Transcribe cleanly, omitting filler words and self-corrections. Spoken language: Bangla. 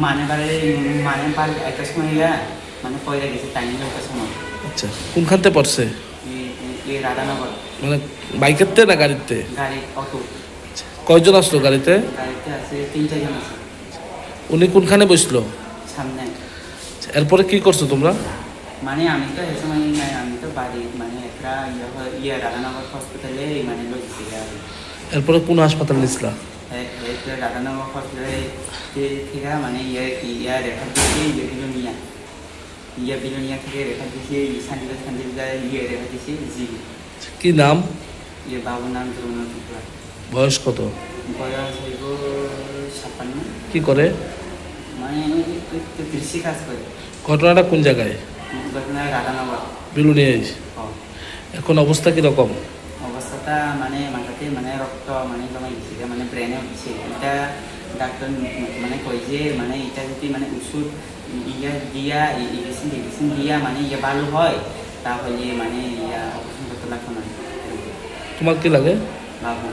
মানে বাড়ি একটা সময় ইয়া মানে পয়লা গেছে টাইম একটা সময় আচ্ছা, কোনখানতে পড়ছে? এই রাধানগর মানে বাইকেরতে না গাড়িতে? গাড়ি অটো কয়জন আসলো গাড়িতে? গাড়িতে আছে 3-4 জন আছে উনি কোনখানে বসলো? সামনে। এরপরে কি করছো তোমরা? মানে আমি তো এই সময় আমি তো বাড়ি মানে একটা ইয়ে রাধানগর হসপিটালে মানে লইছি আর এরপরে কোন হাসপাতাল নিছিলা? রাধানগর হসপিটালে থেকে মানে ইয়ে রেফার দিয়েছে বিলোনিয়া থেকে রেফার দিয়েছে শান্তিবিদা ইয়ে রেফার দিয়েছে জি। কি নাম? ইয়ে বাবুর নাম যমুনা টুকরা। বয়স কত? বয়স হইব 56। কি করে? মানে কৃষি কাজ করে। ঘটনাটা কোন জায়গায়? ঘটনা রাধানগর বিলুনিয়া। ও এখন অবস্থা কিরকম? অবস্থাটা মানে মাথাতে মানে রক্ত মানে জমা গেছে মানে ব্রেনে হচ্ছে এটা ডাক্তার মানে কই যে মানে এটা যদি মানে ওষুধ ইয়া দিয়া ইলেকশন দিয়া মানে ইয়ে ভালো হয় তাহলে মানে ইয়া অপারেশন করতে লাগবে না। তোমার কি লাগে? বাবু